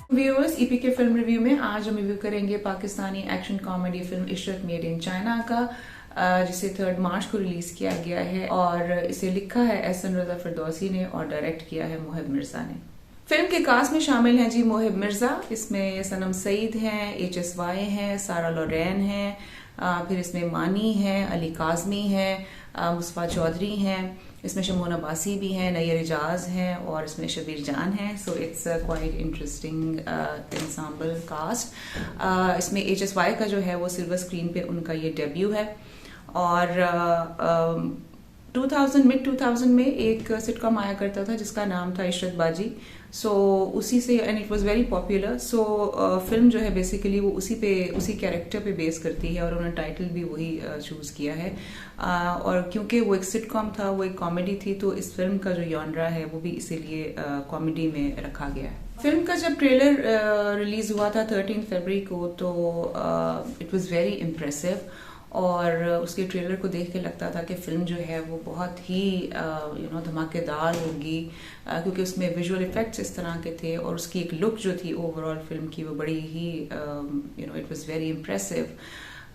Viewers, EP के film review में आज हम रिव्यू करेंगे Pakistani action comedy film Ishrat made in China का, जिसे 3 मार्च को रिलीज किया गया है और इसे लिखा है एहसन रजा फिरदौसी ने और डायरेक्ट किया है मोहिब मिर्जा ने। फिल्म के कास्ट में शामिल हैं जी मोहिब मिर्जा, इसमें सनम सईद हैं, HSY हैं, सारा लोरेन हैं, फिर इसमें मानी हैं, अली काजमी हैं, मुस्तफा चौधरी हैं, इसमें शमोन अब्बासी भी हैं, नैयर इजाज हैं और इसमें शबीर जान हैं। So it's quite interesting ensemble cast. इसमें HSY का जो है वो सिल्वर स्क्रीन पे उनका ये डेब्यू है और मिड 2000 में एक सिटकॉम आया करता था जिसका नाम था इशरत बाजी। सो उसी से and it was very popular. So film जो है बेसिकली वो उसी कैरेक्टर पे बेस करती है और उन्होंने टाइटल भी वही चूज किया है। और क्योंकि वो एक सिटकॉम था, वो एक कॉमेडी थी, तो इस फिल्म का जो जॉनरा है वो भी इसीलिए कॉमेडी में रखा गया है। फिल्म का जब ट्रेलर रिलीज हुआ था 13 फरवरी को, तो इट वाज वेरी इम्प्रेसिव और उसके ट्रेलर को देख के लगता था कि फिल्म जो है वो बहुत ही धमाकेदार होगी, क्योंकि उसमें विजुअल इफेक्ट्स इस तरह के थे और उसकी एक लुक जो थी ओवरऑल फिल्म की वो बड़ी ही इट वाज वेरी इम्प्रेसिव,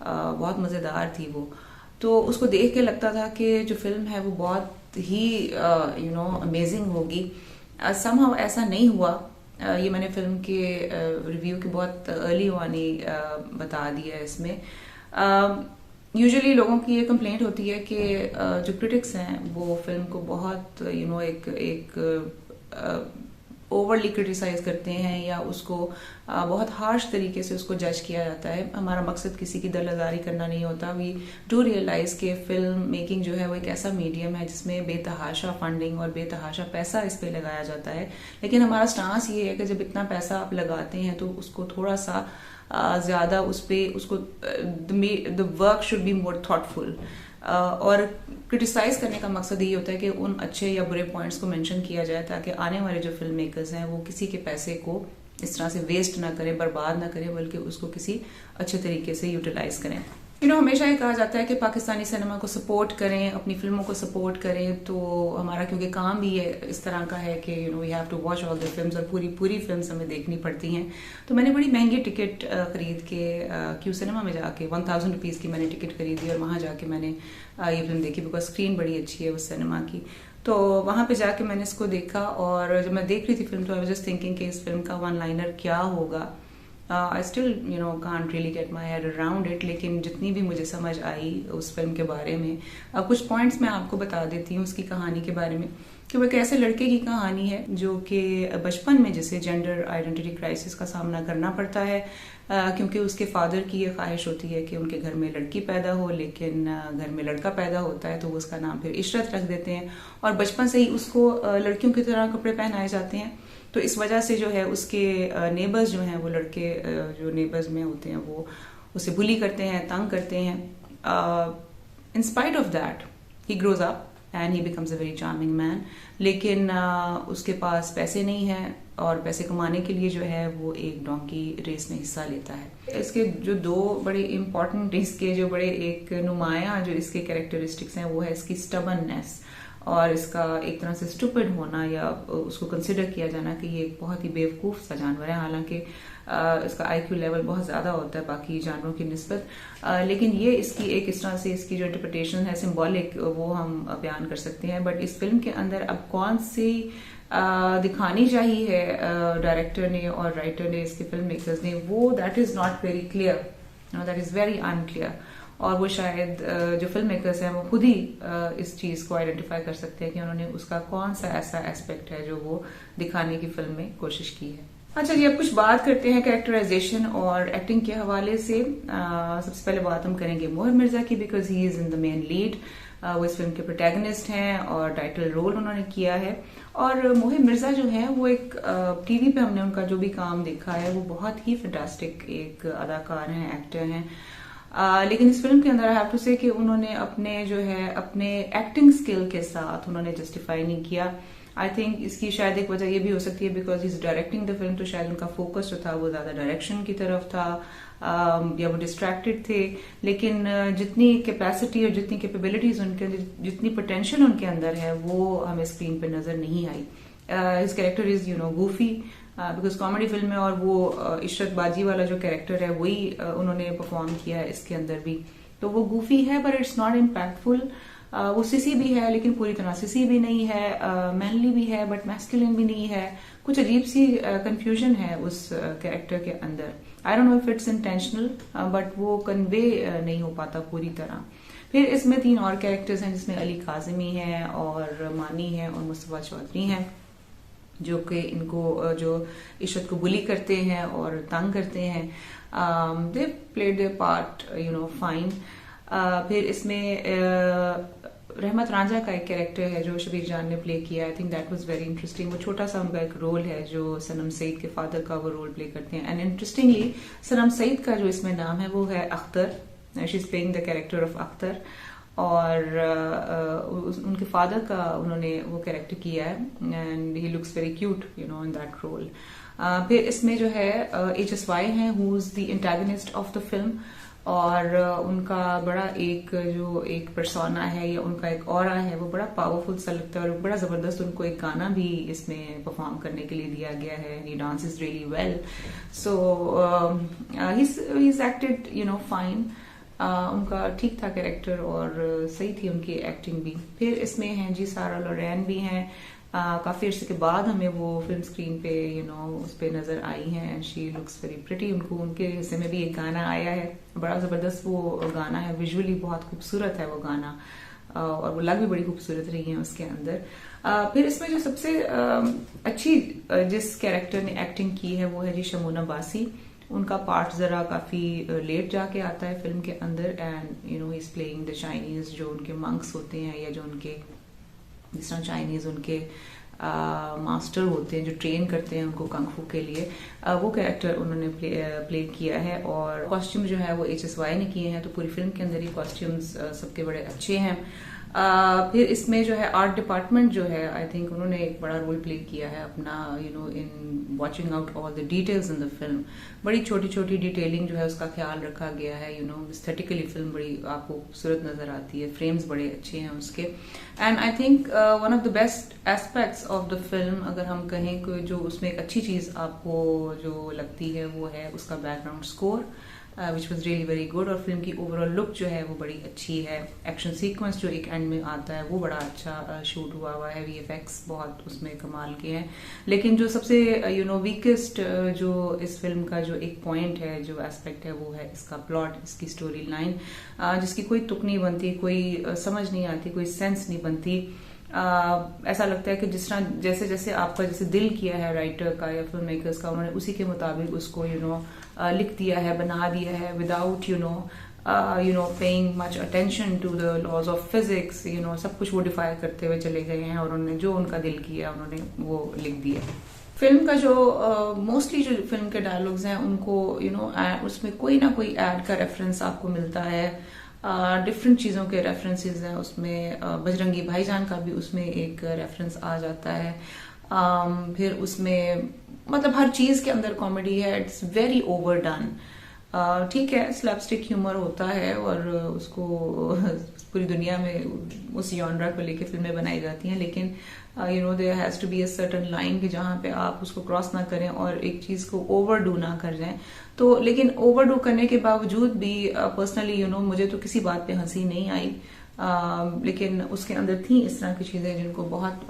बहुत मज़ेदार थी वो। तो उसको देख के लगता था कि जो फिल्म है वो बहुत ही अमेजिंग होगी। समहाउ ऐसा नहीं हुआ। ये मैंने फिल्म के रिव्यू के बहुत अर्ली ऑन ही बता दिया है इसमें। यूजुअली लोगों की ये कंप्लेंट होती है कि जो क्रिटिक्स हैं वो फिल्म को बहुत एक ओवरली क्रिटिसाइज करते हैं या उसको बहुत हार्श तरीके से उसको जज किया जाता है। हमारा मकसद किसी की दलदारी करना नहीं होता। वी डू रियलाइज कि फिल्म मेकिंग जो है वो एक ऐसा मीडियम है जिसमें बेतहाशा फंडिंग और बेतहाशा पैसा इस पे लगाया जाता है, लेकिन हमारा स्टांस ये है कि जब इतना पैसा आप लगाते हैं तो उसको थोड़ा सा ज्यादा उसको the work should be more thoughtful. और क्रिटिसाइज करने का मकसद ये होता है कि उन अच्छे या बुरे पॉइंट्स को मेंशन किया जाए ताकि आने वाले जो फिल्म मेकर्स हैं वो किसी के पैसे को इस तरह से वेस्ट ना करें, बर्बाद ना करें, बल्कि उसको किसी अच्छे तरीके से यूटिलाइज करें। हमेशा ये कहा जाता है कि पाकिस्तानी सिनेमा को सपोर्ट करें, अपनी फिल्मों को सपोर्ट करें। तो हमारा क्योंकि काम भी है इस तरह का है कि we have to watch all the films और पूरी फिल्म्स हमें देखनी पड़ती हैं। तो मैंने बड़ी महंगी टिकट खरीद के क्यू सिनेमा में जाके 1000 रुपीज़ की मैंने टिकट खरीदी और वहाँ जाके मैंने ये फिल्म देखी, बिकॉज स्क्रीन बड़ी अच्छी है उस सिनेमा की। तो वहाँ पे जाके मैंने इसको देखा और जब मैं देख रही थी फिल्म तो आई वाज जस्ट थिंकिंग कि इस फिल्म का वन लाइनर क्या होगा। I still can't really get my head around it, लेकिन जितनी भी मुझे समझ आई उस फिल्म के बारे में, कुछ पॉइंट्स मैं आपको बता देती हूँ उसकी कहानी के बारे में। कि वो एक ऐसे लड़के की कहानी है जो कि बचपन में जिसे जेंडर आइडेंटिटी क्राइसिस का सामना करना पड़ता है, क्योंकि उसके फादर की ये ख्वाहिश होती है कि उनके घर में लड़की पैदा हो, लेकिन घर में लड़का पैदा होता है तो वो उसका नाम फिर इशरत रख देते हैं और बचपन से ही उसको लड़कियों की तरह कपड़े पहनाए जाते हैं। तो इस वजह से जो है उसके नेबर्स जो हैं वो लड़के जो नेबर्स में होते हैं वो उसे बुली करते हैं, तंग करते हैं। In spite of that he grows up and he becomes a very charming man, लेकिन उसके पास पैसे नहीं हैं और पैसे कमाने के लिए जो है वो एक डोंकी रेस में हिस्सा लेता है। इसके जो 2 बड़े इंपॉर्टेंट इसके जो बड़े एक नुमाया जो इसके कैरेक्टरिस्टिक्स हैं वो है इसकी स्टबर्ननेस और इसका एक तरह से स्टूपिड होना या उसको कंसिडर किया जाना कि ये एक बहुत ही बेवकूफ़ सा जानवर है। हालांकि इसका IQ लेवल बहुत ज़्यादा होता है बाकी जानवरों की निस्बत, लेकिन ये इसकी एक इस तरह से इसकी जो इंटरप्रिटेशन है सिंबॉलिक वो हम बयान कर सकते हैं। बट इस फिल्म के अंदर अब कौन सी दिखानी चाहिए है डायरेक्टर ने और राइटर ने, इसके फिल्म मेकर्स ने, वो that is not very clear, that is very unclear. और वो शायद जो फिल्म मेकर्स हैं वो खुद ही इस चीज़ को आइडेंटिफाई कर सकते हैं कि उन्होंने उसका कौन सा ऐसा एस्पेक्ट है जो वो दिखाने की फिल्म में कोशिश की है। अच्छा जी, अब कुछ बात करते हैं कैरेक्टराइजेशन और एक्टिंग के हवाले से। सबसे पहले बात हम करेंगे मोहिब मिर्जा की, because he is in the main lead. वो इस फिल्म के प्रोटैगनिस्ट हैं और टाइटल रोल उन्होंने किया है। और मोहिब मिर्जा जो है वो एक टीवी पे हमने उनका जो भी काम देखा है वो बहुत ही फैंटास्टिक एक अदाकार हैं, एक्टर हैं। लेकिन इस फिल्म के अंदर आई हैव टू से कि उन्होंने अपने एक्टिंग स्किल के साथ उन्होंने जस्टिफाई नहीं किया। आई थिंक इसकी शायद एक वजह ये भी हो सकती है because is directing the film, तो शायद उनका फोकस जो था वो ज्यादा डायरेक्शन की तरफ था या वो डिस्ट्रैक्टेड थे। लेकिन जितनी कैपेसिटी और जितनी कैपेबिलिटीज उनके अंदर, जितनी पोटेंशियल उनके अंदर है वो हमें स्क्रीन पे नजर नहीं आई। His character is goofy because comedy film है और वो इशरत बाजी वाला जो कैरेक्टर है वही उन्होंने परफॉर्म किया है इसके अंदर भी। तो वो गूफी है पर इट्स नॉट इम्पैक्टफुल। वो सिसी भी है लेकिन पूरी तरह सिसी भी नहीं है, मैनली भी है बट मैस्कुलिन भी नहीं है। कुछ अजीब सी कंफ्यूजन है उस कैरेक्टर के अंदर। I don't know if it's intentional but वो कन्वे नहीं हो पाता पूरी तरह। फिर इसमें 3 और कैरेक्टर्स हैं जिसमें अली काजिमी है और मानी है और मुस्तफा चौधरी हैं, जो कि इनको जो इशरत को बुली करते हैं और तंग करते हैं। They played there part fine. फिर इसमें रहमत रांझा का एक कैरेक्टर है जो शबीर जान ने प्ले किया। I think that was very interesting. वो छोटा सा उनका एक रोल है जो सनम सईद के फादर का वो रोल प्ले करते हैं। एंड इंटरेस्टिंगली सनम सईद का जो इसमें नाम है वो है Akhtar. She is playing the character of Akhtar और उनके फादर का उन्होंने वो कैरेक्टर किया है and he looks very cute in that role. फिर इसमें जो है HSY हैं who is the antagonist of the film और उनका बड़ा एक पर्सोना है या उनका एक ऑरा है वो बड़ा पावरफुल सा लगता है और बड़ा जबरदस्त उनको एक गाना भी इसमें परफॉर्म करने के लिए दिया गया है। He dances really well, so he is acted fine. उनका ठीक था कैरेक्टर और सही थी उनकी एक्टिंग भी। फिर इसमें हैं जी सारा लोरेन भी हैं। काफी अर्से के बाद हमें वो फिल्म स्क्रीन पे उस पे नजर आई हैं and she looks very pretty. उनके हिस्से में भी एक गाना आया है, बड़ा जबरदस्त वो गाना है, विजुअली बहुत खूबसूरत है वो गाना और वो लग भी बड़ी खूबसूरत रही है उसके अंदर। फिर इसमें जो सबसे अच्छी जिस कैरेक्टर ने एक्टिंग की है वो है जी शमूना बासी। उनका पार्ट जरा काफी लेट जाके आता है फिल्म के अंदर and he is playing the Chinese जो उनके मंक्स होते हैं या जो उनके जिस तरह चाइनीज उनके मास्टर होते हैं जो ट्रेन करते हैं उनको कंग फू के लिए, वो कैरेक्टर उन्होंने प्ले किया है। और कॉस्ट्यूम जो है वो HSY ने किए हैं, तो पूरी फिल्म के अंदर ही कॉस्ट्यूम्स सबके बड़े अच्छे हैं। फिर इसमें जो है आर्ट डिपार्टमेंट जो है आई थिंक उन्होंने एक बड़ा रोल प्ले किया है अपना in watching out all the details in the film. बड़ी छोटी छोटी डिटेलिंग जो है उसका ख्याल रखा गया है। एस्थेटिकली फिल्म बड़ी आपको खूबसूरत नजर आती है, फ्रेम्स बड़े अच्छे हैं उसके। And I think one of the best aspects of the film अगर हम कहें कि जो उसमें एक अच्छी चीज आपको जो लगती है वो है उसका background score which was really very good. और फिल्म की ओवरऑल लुक जो है वो बड़ी अच्छी है। एक्शन सीक्वेंस जो एक एंड में आता है वो बड़ा अच्छा शूट हुआ है। VFX बहुत उसमें कमाल के हैं। लेकिन जो सबसे वीकेस्ट जो इस फिल्म का जो एक पॉइंट है, जो एस्पेक्ट है, वो है इसका प्लॉट, इसकी स्टोरी लाइन, जिसकी कोई तुक नहीं बनती, कोई समझ नहीं आती, कोई सेंस नहीं बनती। ऐसा लगता है कि जिस तरह जैसे जैसे आपका जैसे दिल किया है राइटर का या फिल्म मेकर्स का, उन्होंने उसी के मुताबिक उसको लिख दिया है, बना दिया है without paying much attention to the laws of physics. सब कुछ वो डिफाई करते हुए चले गए हैं और उन्होंने जो उनका दिल किया उन्होंने वो लिख दिया। फिल्म का जो मोस्टली जो फिल्म के डायलॉग्स हैं उनको उसमें कोई ना कोई एड का रेफरेंस आपको मिलता है। डिफरेंट चीजों के रेफरेंसेस हैं उसमें। बजरंगी भाईजान का भी उसमें एक रेफरेंस आ जाता है। फिर उसमें मतलब हर चीज के अंदर कॉमेडी है। It's very over done. ठीक है, स्लैपस्टिक ह्यूमर होता है और उसको पूरी दुनिया में उस जॉनरा को लेके फिल्में बनाई जाती हैं, लेकिन there has to be a certain line कि जहां पे आप उसको क्रॉस ना करें और एक चीज को ओवरडू ना कर जाएं। तो लेकिन ओवरडू करने के बावजूद भी पर्सनली मुझे तो किसी बात पे हंसी नहीं आई। लेकिन उसके अंदर थी इस तरह की चीजें जिनको बहुत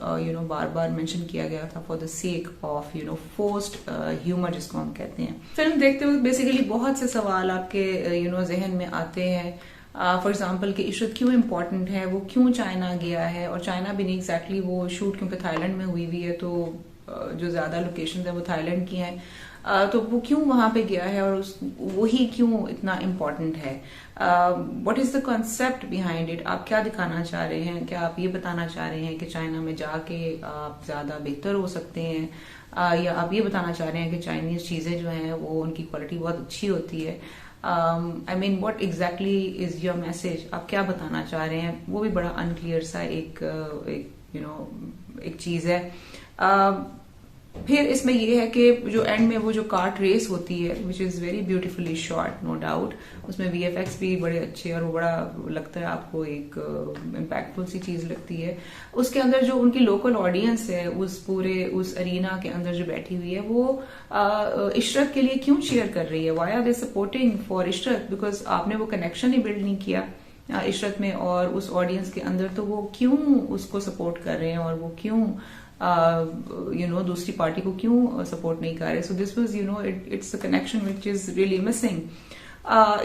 बार बार मेंशन किया गया था for the sake of forced humour जिसको हम कहते हैं। फिल्म देखते हुए बेसिकली बहुत से सवाल आपके जहन में आते हैं। फॉर एग्जाम्पल कि इशरत क्यों इम्पोर्टेंट है, वो क्यों चाइना गया है, और चाइना भी नहीं एग्जैक्टली वो शूट क्योंकि थाईलैंड में हुई है, तो जो ज्यादा लोकेशन है वो थाईलैंड की हैं, तो वो क्यों वहां पे गया है और वही क्यों इतना इम्पोर्टेंट है। What is the concept behind it, आप क्या दिखाना चाह रहे हैं? क्या आप ये बताना चाह रहे हैं कि चाइना में जाके आप ज्यादा बेहतर हो सकते हैं, या आप ये बताना चाह रहे हैं कि चाइनीज चीजें जो हैं वो उनकी क्वालिटी बहुत अच्छी होती है? I mean what exactly is your message, आप क्या बताना चाह रहे हैं? वो भी बड़ा अनक्लियर सा एक चीज है। फिर इसमें ये है कि जो एंड में वो जो कार्ट रेस होती है which is very beautifully shot, no doubt, उसमें वीएफएक्स भी बड़े अच्छे और वो बड़ा लगता है आपको, एक इम्पैक्टफुल सी चीज लगती है। उसके अंदर जो उनकी लोकल ऑडियंस है उस पूरे उस अरीना के अंदर जो बैठी हुई है, वो इशरत के लिए क्यों चीयर कर रही है, why are they supporting for Ishrat, because आपने वो कनेक्शन ही बिल्ड नहीं किया इशरत में और उस ऑडियंस के अंदर, तो वो क्यों उसको सपोर्ट कर रहे हैं और वो क्यों दूसरी पार्टी को क्यों सपोर्ट नहीं कर रहे। So this was it's a connection which is really missing.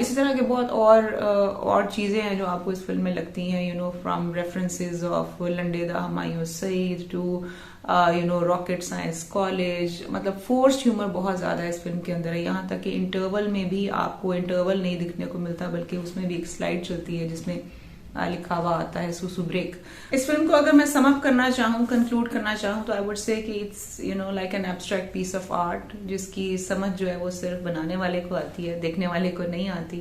इसी तरह के बहुत और चीजें हैं जो आपको इस फिल्म में लगती हैं, फ्रॉम रेफरेंसेस ऑफ लंडेदा Humayun Saeed to rocket science college, मतलब फोर्स्ड ह्यूमर बहुत ज्यादा इस फिल्म के अंदर है। यहाँ तक कि इंटरवल में भी आपको इंटरवल नहीं दिखने को मिलता, बल्कि उसमें भी एक स्लाइड चलती है जिसमें लिखा हुआ आता है सुसु ब्रेक। इस फिल्म को अगर मैं सम अप करना चाहूँ, कंक्लूड करना चाहूँ, तो आई वुड से कि it's like an abstract piece of art, जिसकी समझ जो है वो सिर्फ बनाने वाले को आती है, देखने वाले को नहीं आती।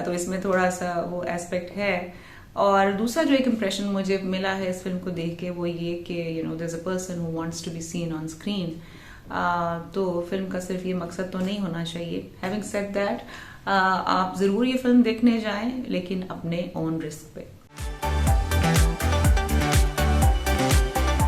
तो इसमें थोड़ा सा वो एस्पेक्ट है। और दूसरा जो एक इम्प्रेशन मुझे मिला है इस फिल्म को देख के, वो ये कि there is a person who wants to be seen on screen. तो फिल्म का सिर्फ ये मकसद तो नहीं होना चाहिए। हैविंग सेड दैट, आप जरूर ये फिल्म देखने जाएं, लेकिन अपने ओन रिस्क पे।